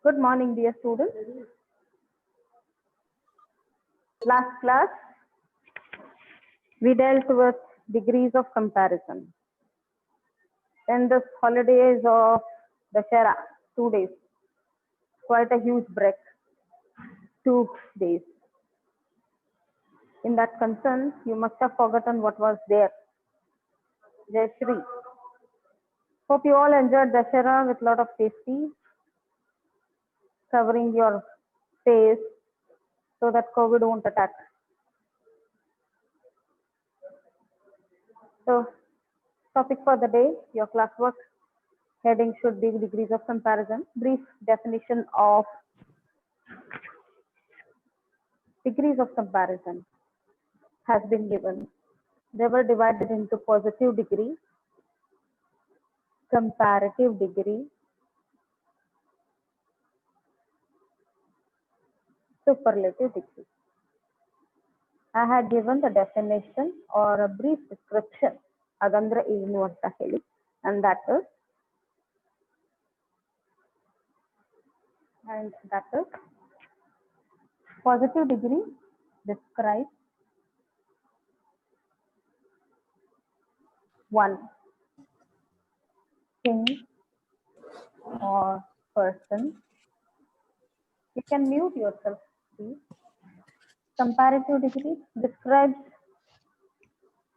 Good morning, dear students. Last class, we dealt with degrees of comparison. Then this holidays of Dashera, 2 days, quite a huge break, 2 days. In that concern, you must have forgotten what was there. Jai Shri. Hope you all enjoyed Dashera with lot of safety, covering your face so that COVID won't attack. So, topic for the day, your classwork heading should be degrees of comparison. Brief definition of degrees of comparison has been given. They were divided into positive degree, comparative degree, superlative degree. I had given the definition or a brief description ಅದಂದ್ರೆ ಏನು ಅಂತ ಹೇಳಿ, and that is positive degree describes one thing or person. You can mute yourself, please. Comparative degree describes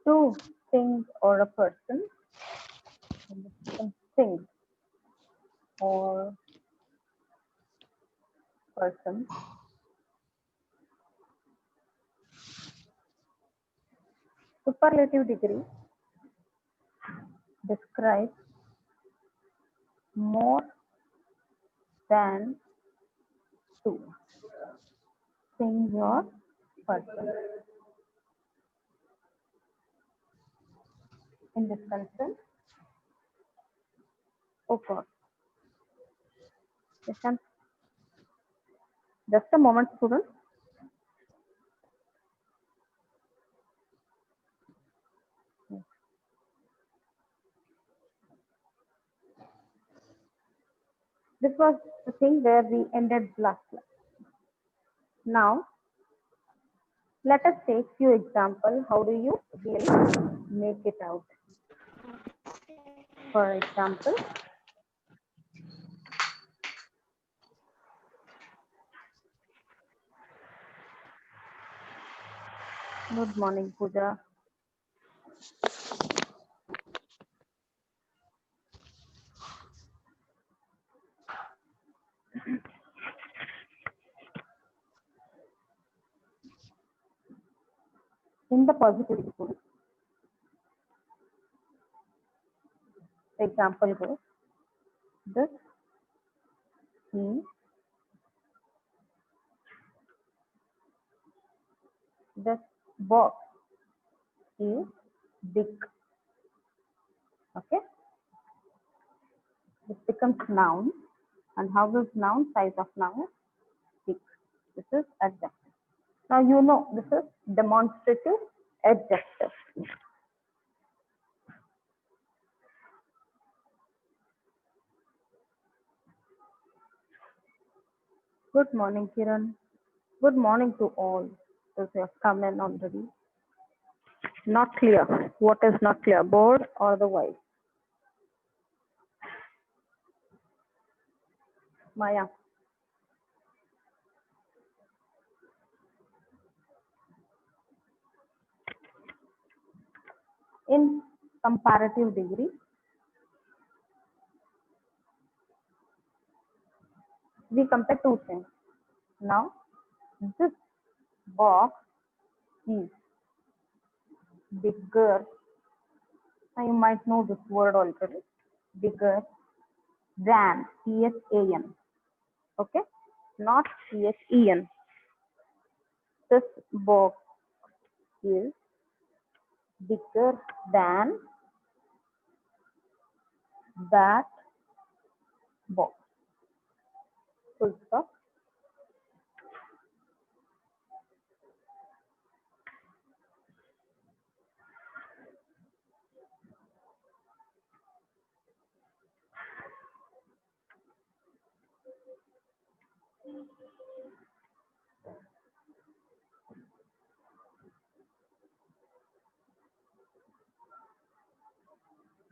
two things or a person. Things or person. Superlative degree describes more than two things or person. In this concern, oh God, listen. Just a moment, students. This was the thing where we ended last class. Now, let us take few examples. How do you really make it out? For example, good morning, Pooja. In the positive degree, the example goes, this means this box is big. Okay, this becomes noun, and how is noun? Size of noun big. This is adjective. Now you know this is demonstrative adjective. Good morning, Kiran. Good morning to all those who have come in already. Not clear. What is not clear? Board or the voice? Maya. In comparative degree, we compare two things. Now, this box is bigger. Now you might know this word already. Bigger than, T-H-A-N. Okay, not T-H-E-N. This box is bigger than that box. Full stop.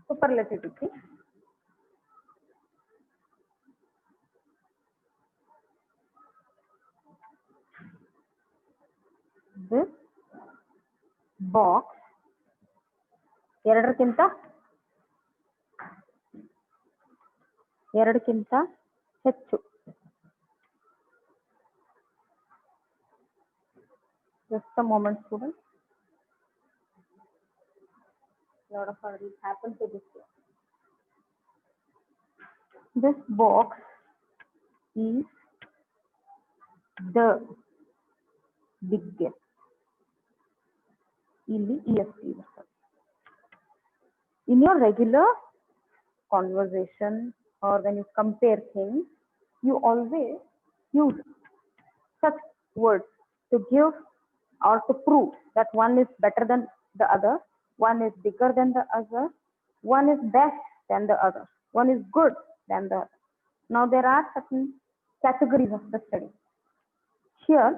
Superlative degree. This box ಎರಡಕ್ಕಿಂತ ಹೆಚ್ಚು. Just a moment, students. A lot of hurdles happen to this one. This box is the biggest. ಇಲ್ಲಿ EST ಬರ್ತದೆ. In your regular conversation or when you compare things, you always use such words to give or to prove that one is better than the other, one is bigger than the other, one is best than the other, one is good than the other. Now there are certain categories of the study. Here,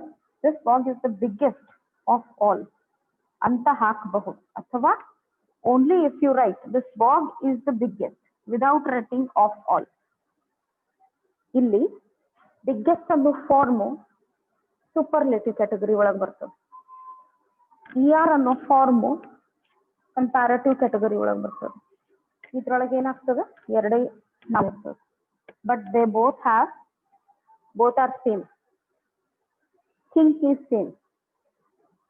this box is the biggest of all. ಅಂತ ಹಾಕಬಹುದು ಅಥವಾ only if you write this bog is the biggest without writing of all. ಇಲ್ಲಿ biggest ಅನ್ನೋ form superlative category ಒಳಗೆ ಬರ್ತದೆ. ER ಅನ್ನೋ form comparative category ಒಳಗೆ ಬರ್ತದೆ. ಇದ್ರೊಳಗೆ ಏನಾಗ್ತದೆ ಎರಡೇ ಆಗ್ತದೆ. But they both are same. Think is same.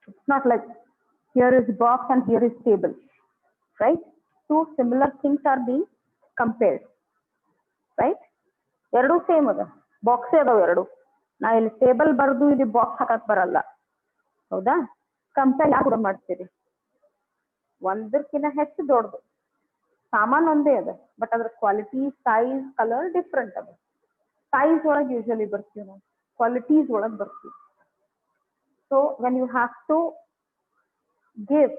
It's not like here is box and here is table, right? Two similar things are being compared, right? ಎರಡು ಸೇಮ್ ಅದ, ಬಾಕ್ಸೇ ಅದಾವ ಎರಡು. ನಾ ಇಲ್ಲಿ ಟೇಬಲ್ ಬರ್ದು ಇಲ್ಲಿ ಬಾಕ್ಸ್ ಹಾಕಕ್ ಬರಲ್ಲ, ಹೌದಾ? ಕಂಪೇರ್ ಯಾಕೆ ಮಾಡ್ತೀರಿ? ಒಂದಕ್ಕಿಂತ ಹೆಚ್ಚು ದೊಡ್ಡದು ಸಾಮಾನು ಒಂದೇ ಅದ, ಬಟ್ ಅದ್ರ ಕ್ವಾಲಿಟಿ, ಸೈಜ್, ಕಲರ್ ಡಿಫ್ರೆಂಟ್ ಅದ. ಸೈಜ್ ಒಳಗೆ ಯೂಶಲಿ ಬರ್ತೀವಿ ನಾವು, ಕ್ವಾಲಿಟೀಸ್ ಒಳಗೆ ಬರ್ತೀವಿ. So when you have to give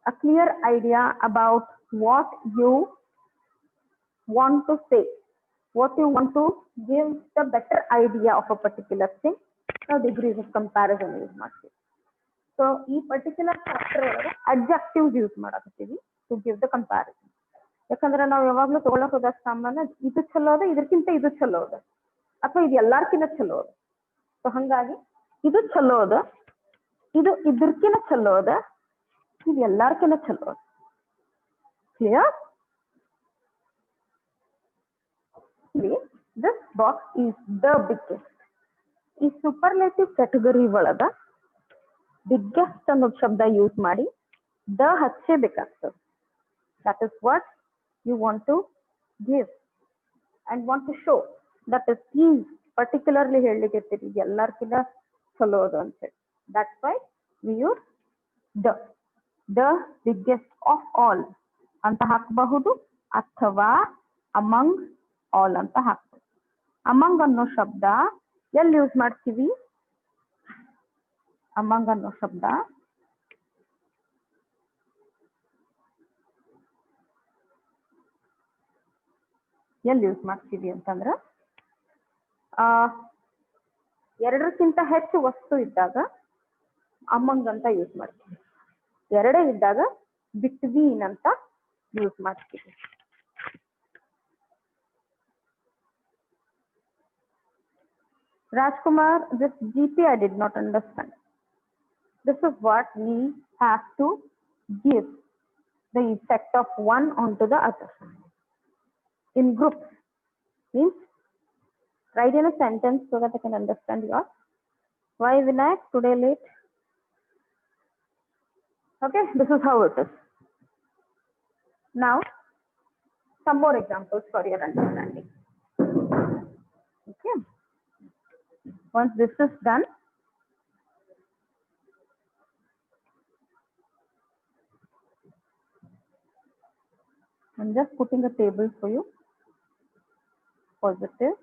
a clear idea about what you want to say, what you want to give the better idea of a particular thing, now degrees of comparison use ಮಾಡ್ತೀವಿ. So ಈ particular chapter ಒಳಗೆ adjectives use ಮಾಡಕತ್ತೀವಿ to give the comparison. ಯಾಕಂದ್ರೆ ನಾವು ಯಾವಾಗ್ಲೂ ತಗೊಳಕ್ ಹೋದಾಗ ಸಾಮಾನ್ಯ ಇದು ಚಲೋ ಅದ, ಇದಕ್ಕಿಂತ ಇದು ಚಲೋ ಅದ, ಅಥವಾ ಇದು ಎಲ್ಲಾರ್ಕಿಂತ ಚಲೋ ಅದ. ಸೊ ಹಂಗಾಗಿ ಇದು ಚಲೋ ಅದ, ಇದು ಇದ್ರಕಿನ ಚಲೋ ಅದ, ಇದು ಎಲ್ಲಾರ್ಕಿಂತ ಚಲೋ ಅದ. Clear? This box is the biggest. ಈ ಸೂಪರ್ಲೇಟಿವ್ ಕ್ಯಾಟಗರಿ ಒಳಗ ಬಿಗ್ಗೆಸ್ಟ್ ಅನ್ನೋ ಶಬ್ದ ಯೂಸ್ ಮಾಡಿ the ಹಚ್ಚೇಬೇಕಾಗ್ತದೆ. That is what you want to give and want to show. That is particularly ಹೇಳಲಿಕ್ಕೆ ಎಲ್ಲಾರ್ಕಿಂತ ಚಲೋ ಅದ ಅಂತ ಹೇಳಿ. That's why we use the biggest of all ಅಂತ ಹಾಕಬಹುದು, ಅಥವಾ among all ಅಂತ ಹಾಕ್ಬಹುದು. among ಅನ್ನೋ ಶಬ್ದ ಎಲ್ಲಿ ಯೂಸ್ ಮಾಡ್ತೀವಿ? among ಅನ್ನೋ ಶಬ್ದ ಎಲ್ಲಿ ಯೂಸ್ ಮಾಡ್ತೀವಿ ಅಂತಂದ್ರ ಎರಡಕ್ಕಿಂತ ಹೆಚ್ಚು ವಸ್ತು ಇದ್ದಾಗ ಅಮಂಗ್ ಅಂತ ಯೂಸ್ ಮಾಡ್ತೀವಿ. ಎರಡೇ ಇದ್ದಾಗ ಬಿಟ್ವೀನ್ ಅಂತ ಯೂಸ್ ಮಾಡ್ತೀವಿ. Rajkumar, this GP I did not understand. This is what we have to give the effect of one onto the other. In groups means write in a sentence so that I can understand yours. Why Vinayak today late? Okay, this is how it is. Now some more examples for your understanding. Okay, once this is done, I'm just putting a table for you. Positive,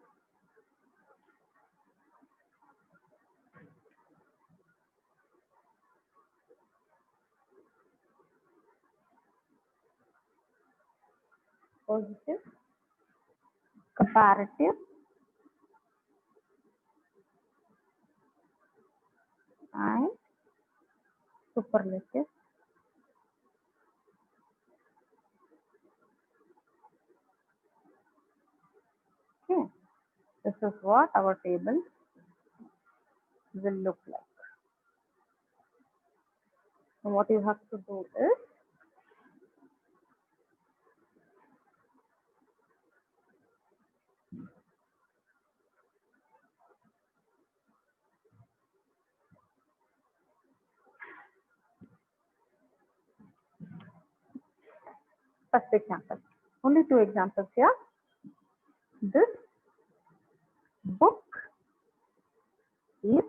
positive, comparative, superlative. Okay, this is what our table will look like. So what you have to do is first example. Only two examples here. This book is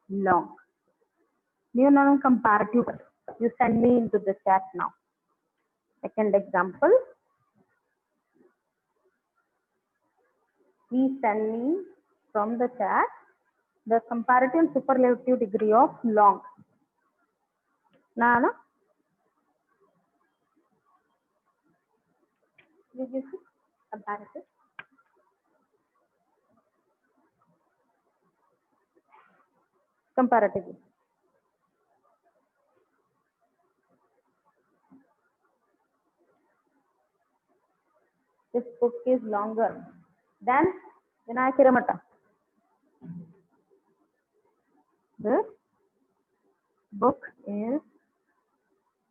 long. You know comparative. You send me into the chat now. Second example. Please send me from the chat the comparative and superlative degree of long. Nana? Did you see? Comparative. Comparative. This book is longer than Vinayaka Hiramata. This book is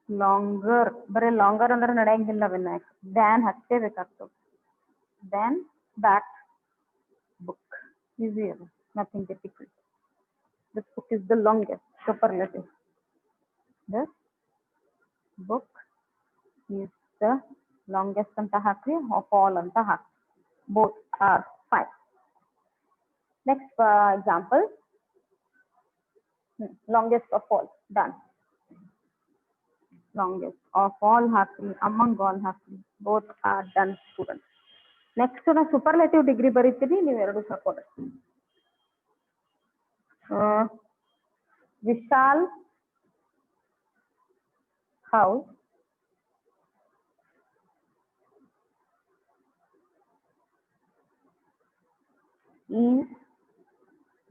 longer. Bare longer ಅಂದ್ರೆ ನಡೆಯಂಗಿಲ್ಲ Vinayak. Than ಹಚ್ಚೇ ಬೇಕಾಗ್ತದೆ. Than that book. Easier. Nothing difficult. This book is the longest. Superlative. This book is the longest anta ಹಾಕ್ರಿ of all anta ಹಾಕ್ರಿ. Both are fine. Next example. Longest of all. Done. Longest of all ಹಾಕ್ರಿ among all ಹಾಕ್ರಿ. Both are done students. Next na superlative degree ಬರೀತೀನಿ ನೀವು ಎರಡು ಹಾಕೋರಿ. Vishal house is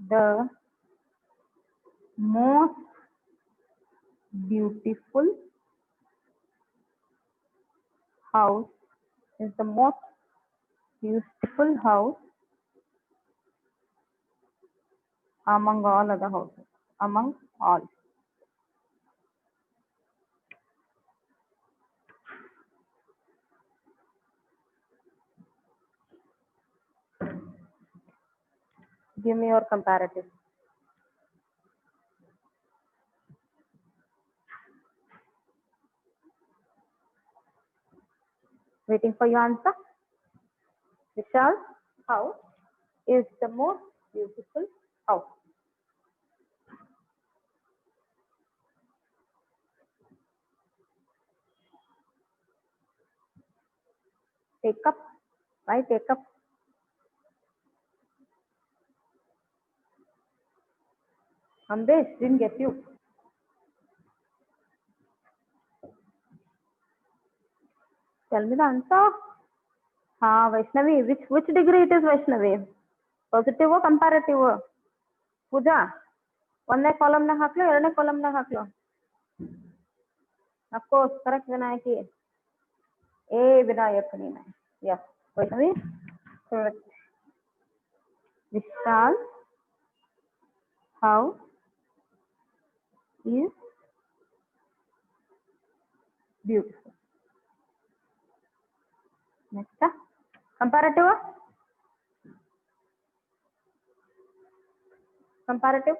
the most beautiful house, is the most beautiful house among all other houses. Among all. Give me your comparative. Waiting for your answer. Vishal's house is the most beautiful house. Take up. Why take up? Ambesh, didn't get you. Tell me the answer. Vaishnavi, which degree it is Vaishnavi? Positive or comparative? Pooja, ಒಂದನೇ column ನಾಗ ಹಾಕ್ಲೋ ಎರಡನೇ column ನಾಗ ಹಾಕ್ಲೋ? Of course, correct Vinayaki. A Vinayakani. Yes, Vaishnavi. Correct. Vishal house is beautiful. Next, comparative. Comparative.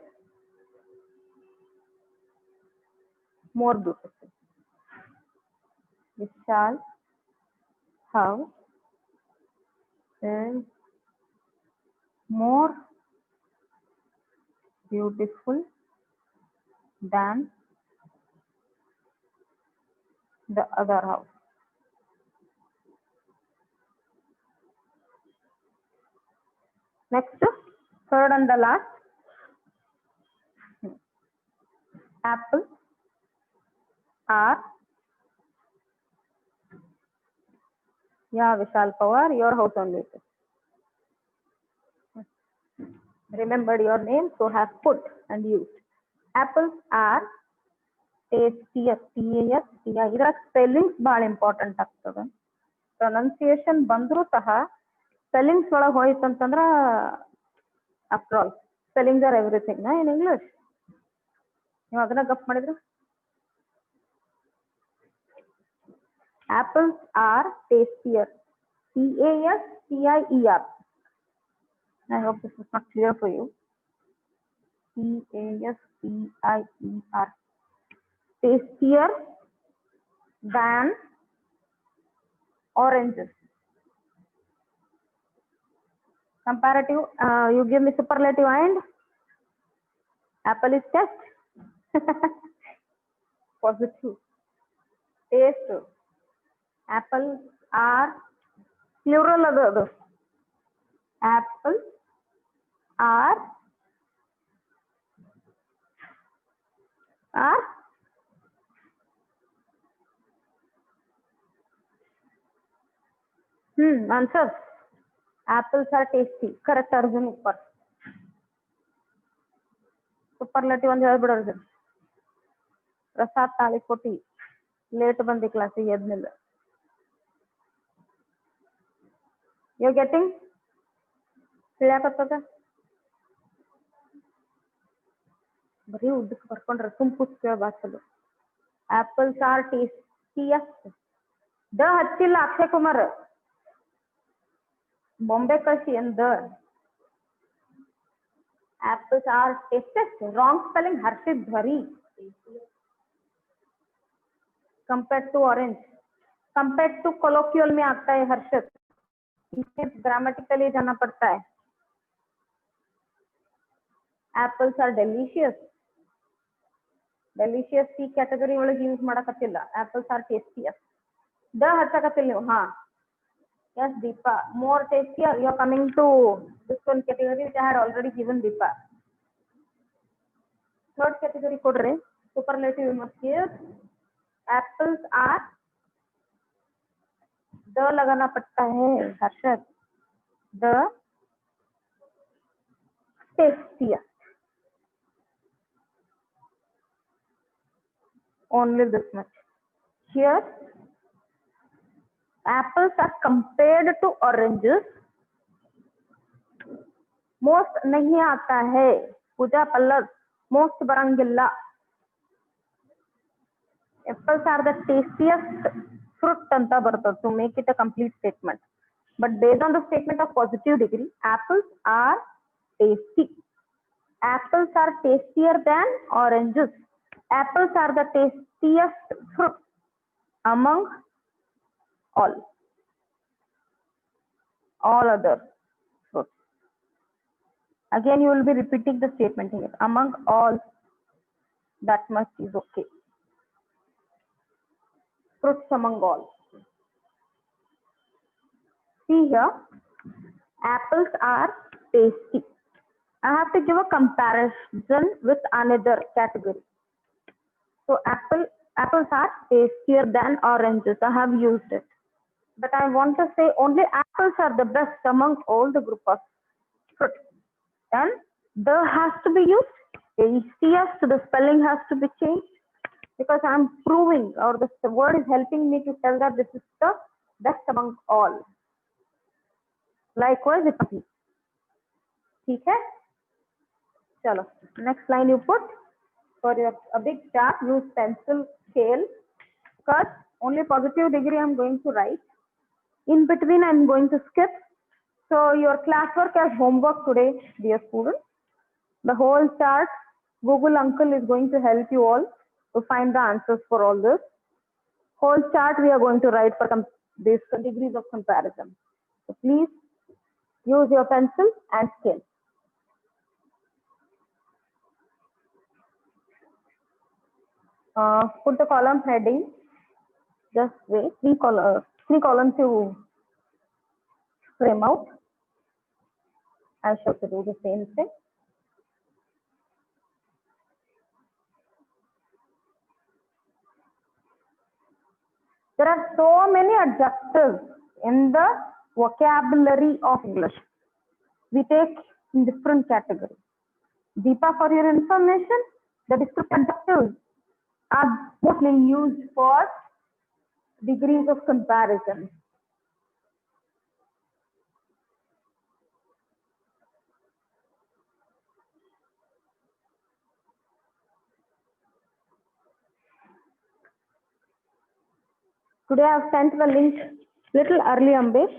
More beautiful. Vishal house is more beautiful than the other house. Next, third and the last. Apples are, yeah, Vishal Pawar, your house only. Remembered your name, so have put and used. Apples are tastiest, TASTI. ಇದರ spellings ಬಹಳ important ಆಗ್ತದೆ. Pronunciation ಬಂದರೂ ಸಹ spellings ಒಳಗೆ ಹೋಯ್ತು ಅಂತಂದ್ರ after all spellings R everything in English. ನೀವು ಅದನ್ನ ಗಪ್ ಮಾಡಿದ್ರೆ apples are tastier. TASTIER. I hope this is not clear for you. TASTIER. Tastier than oranges. Comparative, you give me superlative and apple is test. Positive. Taste. Apples are plural ಅದು. Apples are answer. Apples are tasty. Correct Arjun upper. Superlative ಒಂದು ಹೇಳ್ಬಿಡು Arjun. Prasad Talikoti late ಬಂದಿ ಕ್ಲಾಸಿಗೆ ಎದ್ನಿಲ್ಲ. You getting ತಿಳಿಯಾಕತ್ತದ? ಬರೀ ಉದ್ದಕ್ಕೆ ಬರ್ಕೊಂಡ್ರೆ ತುಂಬು ಕೇಳಬಾರ್ದು. Apples are tastiest. The ಹಚ್ಚಿಲ್ಲ ಅಕ್ಷಯ್ ಕುಮಾರ್, ಬಾಂಬೆ ಕಳ್ಸಿ ಎಂದ. Apples are tastiest. Wrong spelling. Harshit ಧ್ವರಿ. Compare to orange. Compare to colloquial में आता है हर्षित, इसे ग्रामेटिकली जाना पड़ता है. Apples are delicious. डेलिशियस की कैटेगरी ಒಳಗೆ ಯೂಸ್ ಮಾಡಕತ್ತಿಲ್ಲ. Apples are tastiest. ದ ಹಚ್ಚಕತ್ತಿಲ್ಲ ನೀವು. ಹಾ yes Deepa, more tastier. You are coming to this one category which I had already given Deepa. Third category ಕೊಡ್ರಿ. superlative you must give. Apples are the लगाना पड़ता है Harshad. The tastiest. Only this much. Here apples are compared to oranges. Most नहीं आता है. पूजा Pallav most बरंगिल्ला. Apples are the tastiest fruit anta bartad to make it a complete statement. But based on the statement of positive degree, apples are tasty. Apples are tastier than oranges. Apples are the tastiest fruit among all other fruits. Again, you will be repeating the statement here. Among all, that much is okay. Fruits among all. See here, apples are tasty. I have to give a comparison with another category. So apples are tastier than oranges. I have used it. But I want to say only apples are the best among all the group of fruits. Then the has to be used. Tastiest, the spelling has to be changed. Because I am proving, or the word is helping me to tell that this is the best among all. Likewise, it is. ठीक है? चलो, next line you put. For your a big chart, use pencil, scale. Because only positive degree I am going to write. In between, I am going to skip. So your classwork as homework today, dear students. The whole chart, Google Uncle is going to help you all to find the answers for all this. Whole chart we are going to write for these degrees of comparison. So please use your pencil and scale. Put the column heading. Just wait. Three columns you frame out. I shall do the same thing. There are so many adjectives in the vocabulary of English. We take in different categories. Deepa, for your information, the descriptive adjectives are mostly used for degrees of comparison. Today I have sent the link little early, Ambesh.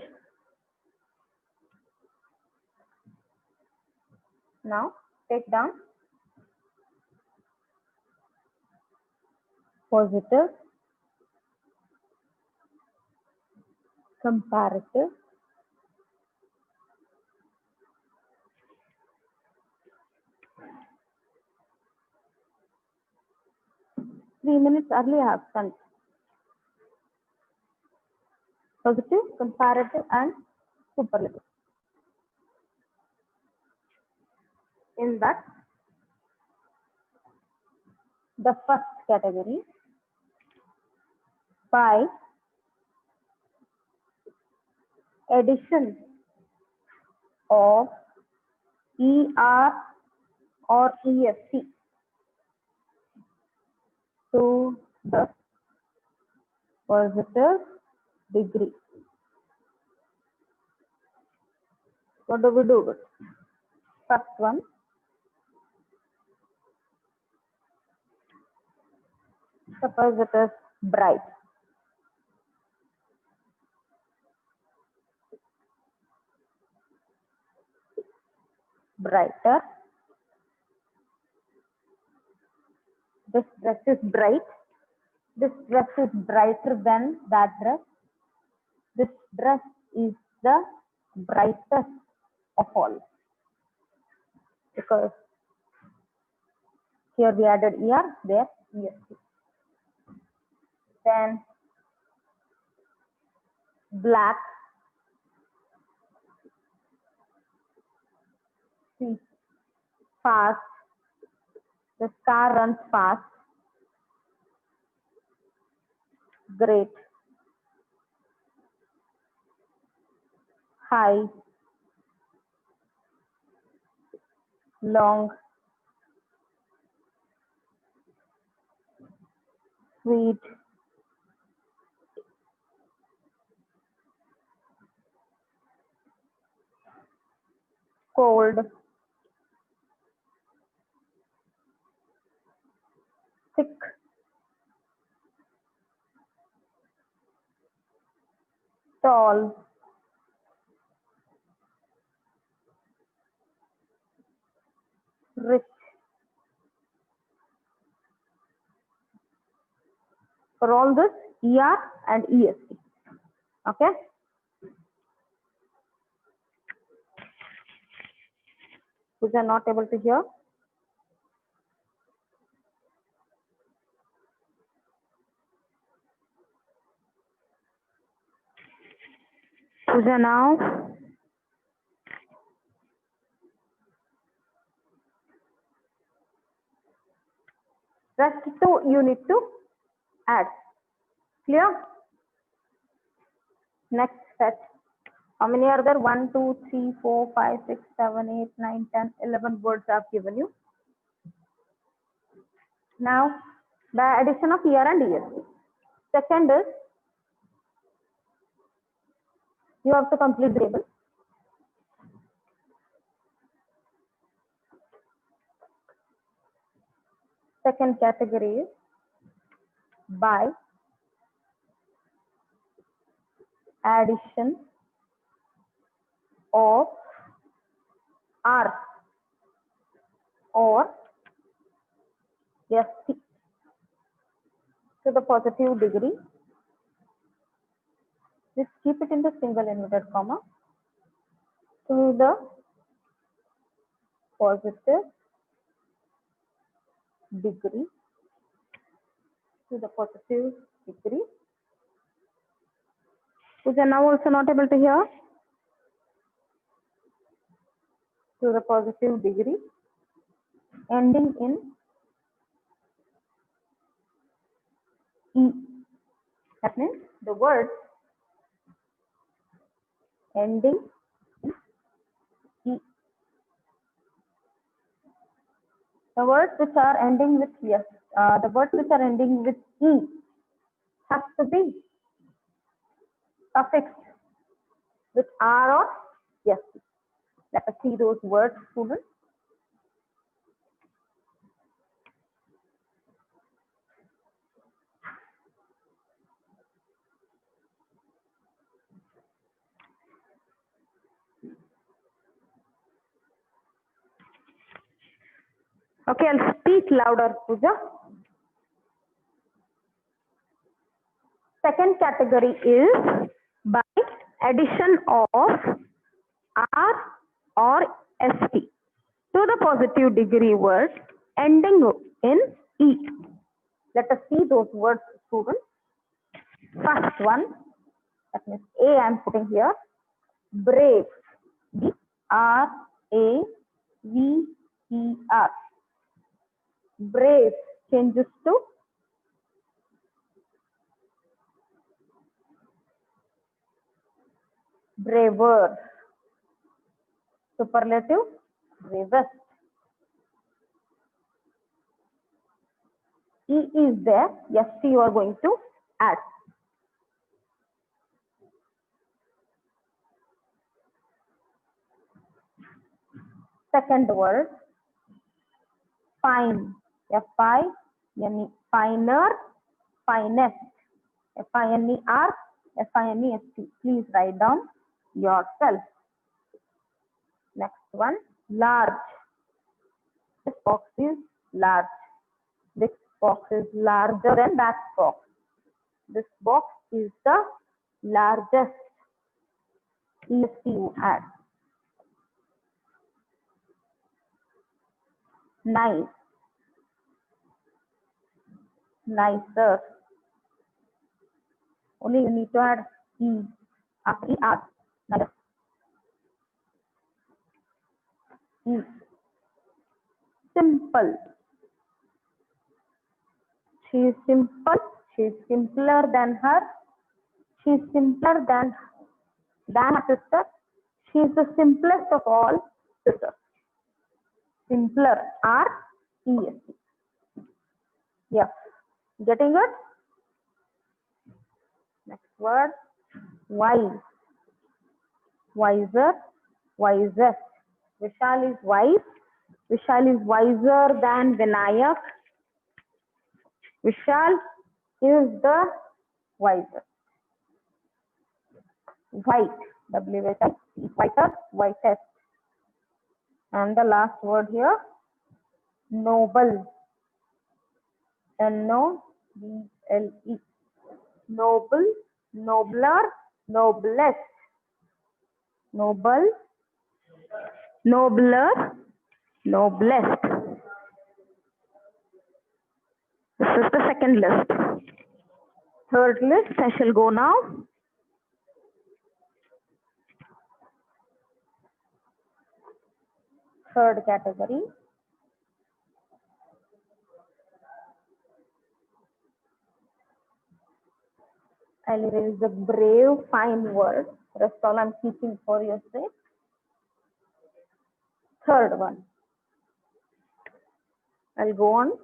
Now take down positive, comparative, three minutes early I have sent. Positive, comparative, and superlative. In that, the first category, by addition of ER or ESC to the positive degree. What do we do with it? First one, suppose it is bright. Brighter. This dress is bright. This dress is brighter than that dress. This dress is the brightest of all. Because here we added ER, there ESC. Then black. See, fast. This car runs fast. Great. High. Long. Sweet. Cold. Thick. Tall. Rich. For all this, ER and ESC. Okay. Which are not able to hear. Puja now. Rest two you need to add. Clear? Next set. How many are there? 1, 2, 3, 4, 5, 6, 7, 8, 9, 10, 11 words I have given you. Now, the addition of ER and ESC. Second is, you have to complete the table. Second category is by addition of R or SC to the positive degree. Just keep it in the single inverted comma to the positive degree, to the positive degree. Which are now also not able to hear. To the positive degree, ending in E. That means the words ending in E. The words which are ending with yes the words which are ending with E have to be suffixed with R or S. Let us see those words, students. Okay, I'll speak louder, Pooja. Second category is by addition of R or ST to the positive degree word ending in E. Let us see those words, students. First one, that means A I am putting here. Brave. B-R-A-V-E-R. Brave changes to braver. Superlative, bravest. E is there. Yes, you are going to add. Second word, fine. F-I-N-E, finer, finest. F-I-N-E-R, F-I-N-E-S-T. Please write down yourself. Next one, large. This box is large. This box is larger than that box. This box is the largest. EST you add. Nice. Nicer. Only you need to add E. After E-R. Nicer. E. Simple. She is simple. She is simpler than her. She is simpler than her sister. She is the simplest of all sisters. Simpler. R-E-S-T. Yes. Getting it? Next word. Wise. Wiser. Wisest. Vishal is wise. Vishal is wiser than Vinayak. Vishal is the wiser. White. W-H-I. Whiter. Whitest. And the last word here. Noble. N-O-B-L-E. Noble. Nobler. Noblest. Noble. Nobler. Noblest. This is the second list. Third list, I shall go now. Third category. I'll erase the brave, fine word. Rest all I'm keeping for your sake. Third one. I'll go on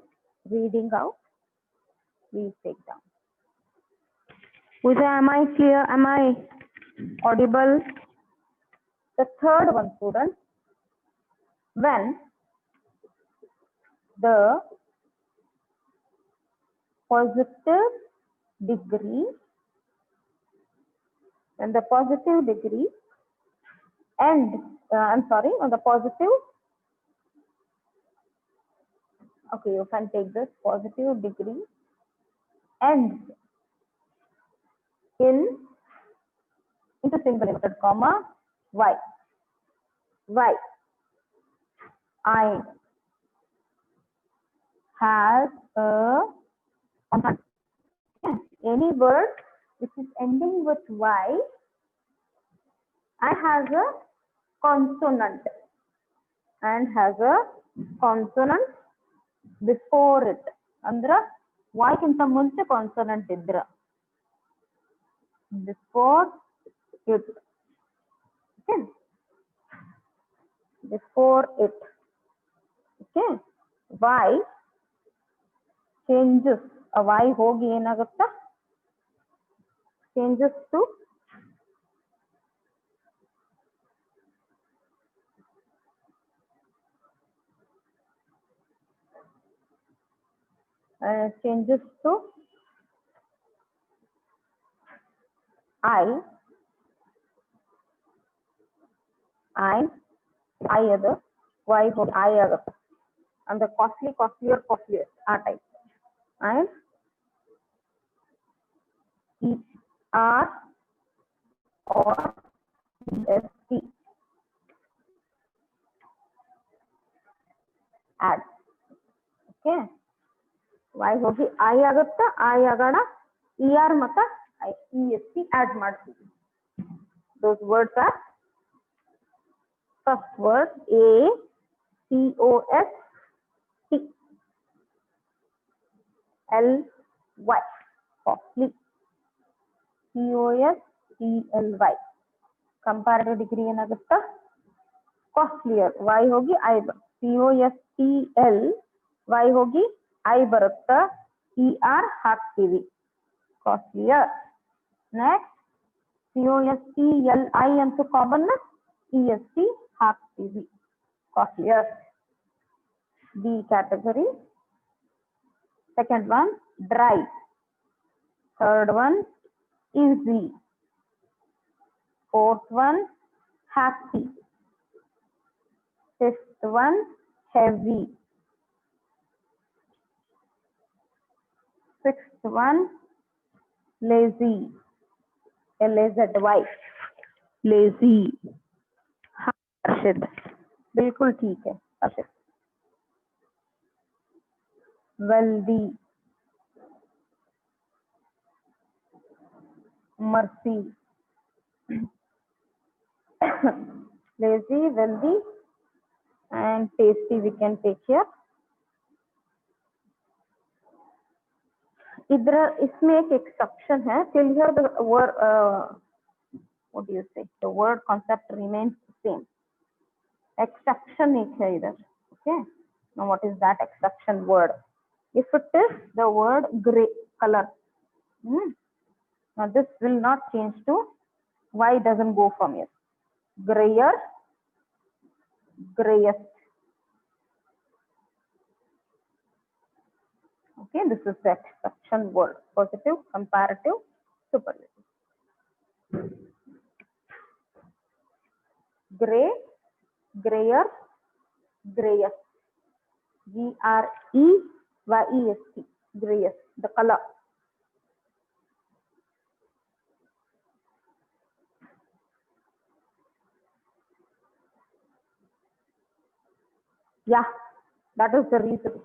reading out. Please take down. Pooja, am I clear? Am I audible? The third one, students. When the positive degree and the positive degree and on the positive, okay, you can take this positive degree and into single inverted comma y. I has a consonant. Any word which is ending with y, I has a consonant and has a consonant before it. Andra y kinta munche consonant idra. Before it. Okay. Before it. Okay. Y changes Y ಹೋಗಿ ಏನಾಗುತ್ತಾ changes to I and I ಅದು y ಹೋಗಿ I ಆಗುತ್ತೆ ಅಂದ್ರೆ costlier ಆ type and ER or EST add okay y ಹೋಗಿ I ಆಗುತ್ತಾ I ಆಗೋಣ ER ಮತ್ತೆ EST add ಮಾಡ್ತೀವಿ those words are first word A COST LY costly COSTLY comparative degree ಏನಾಗುತ್ತಾ costlier y ಹೋಗಿ I COSTL y ಹೋಗಿ I ಬರುತ್ತಾ ER ಹಾಕ್ತೀವಿ costlier next COSTLI ಅಂತ ಕಾಮನ್ EST ಹಾಕ್ತೀವಿ costlier B category second one dry third one easy fourth one happy fifth one heavy sixth one lazy LAZY lazy हर्षित बिल्कुल ठीक है हर्षित wealthy mercy lazy wealthy and tasty we can take here इधर इसमें एक exception है till here the word what do you say the word concept remains same exception एक है इधर okay now what is that exception word if it is the word gray color now this will not change to y doesn't go from here grayer grayest okay this is the exception word positive comparative superlative gray grayer grayest GREYEST grayest the color yeah that is the reason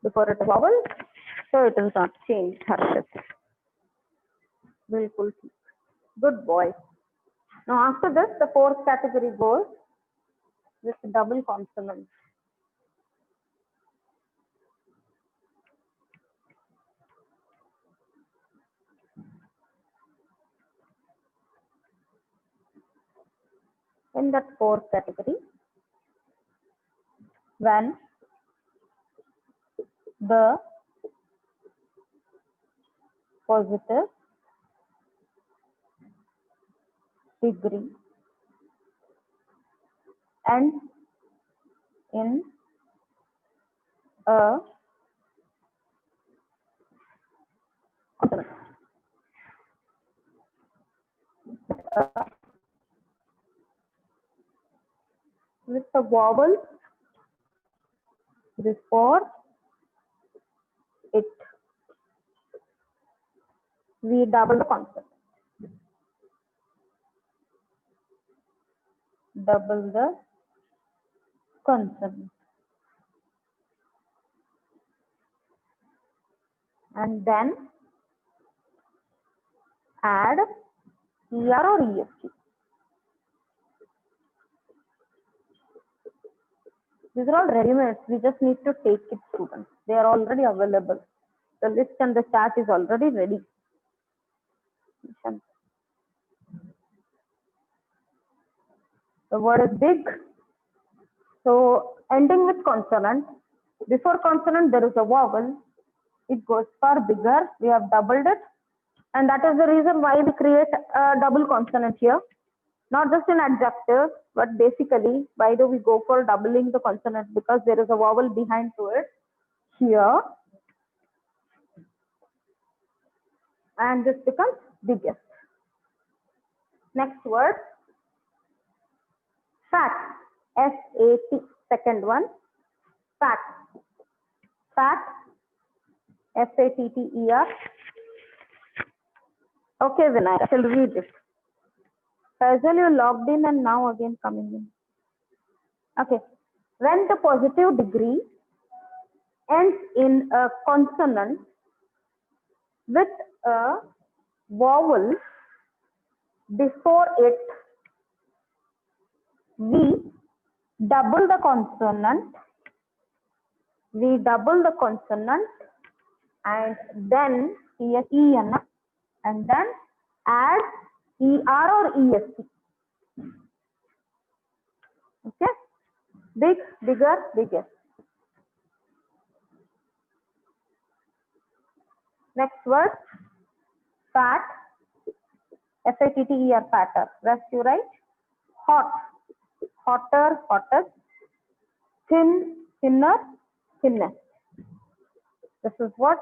before it vowel so it is not changed Harshit bilkul good boy now after this the fourth category goes with double consonant in that fourth category when the positive degree and in a consonant with the vowel before it we double the consonant double the consonant and then add ER or EST these are all ready-made we just need to take it students they are already available the list and the chart is already ready the word is big so ending with consonant before consonant there is a vowel it goes for bigger. We have doubled it, and that is the reason why we create a double consonant here. Not just in adjectives, but basically, why do we go for doubling the consonant? Because there is a vowel behind to it here, and this becomes biggest. Next word, fat, F-A-T, second one, fat, fat, F-A-T-T-E-R. Okay, Vinay, I shall read it. Faisal, you logged in and now again coming in. Okay, when the positive degree ends in a consonant with a vowel before it, we double the consonant, and then and then add ER or EST. Okay, big, bigger, biggest. Next word, fat, F-A-T-T-E-R, fatter. Rest you write. Hot, hotter, hottest. Thin, thinner, thinnest. This is what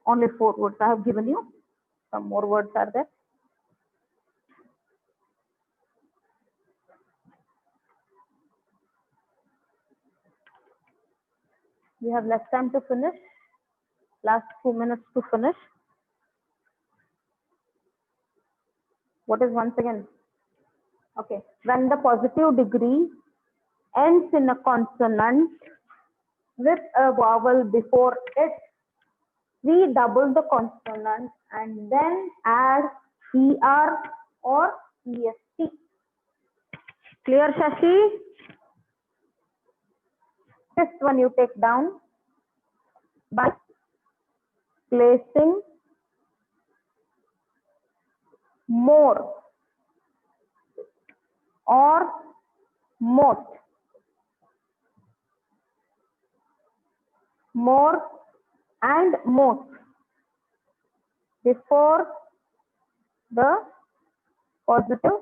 only 4 words I have given you. Some more words are there. We have less time to finish. Last 2 minutes to finish. What is once again? Okay. When the positive degree ends in a consonant with a vowel before it, we double the consonant and then add ER or EST. Clear, Shashi? Fifth one you take down by placing more or most. More and most before the positive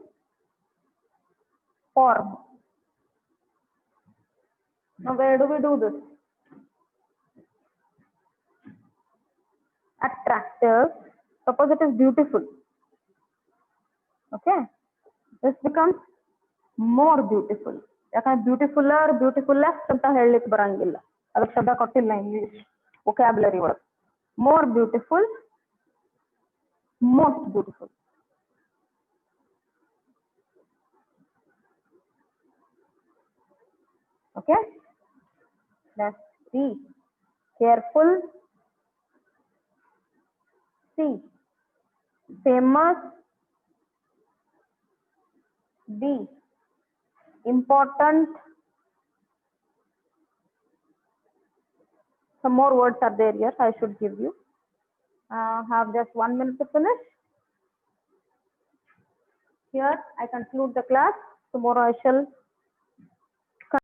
form. Now where do we do this? Attractive. Suppose it is beautiful. Okay. This becomes more beautiful. ಯಾಕಂದ್ರೆ ಬ್ಯೂಟಿಫುಲ್ಲರ್ ಬ್ಯೂಟಿಫುಲ್ಲೆಸ್ಟ್ ಅಂತ ಹೇಳಲಿಕ್ಕೆ ಬರಂಗಿಲ್ಲ. ಅದಕ್ಕೆ ಶಬ್ದ ಕೊಟ್ಟಿಲ್ಲ English vocabulary ಒಳಗೆ. More beautiful, most beautiful. Okay. Let's see. Careful. C. Famous. D. Important. Some more words are there here. I should give you. Have just 1 minute to finish. Here I conclude the class. Tomorrow I shall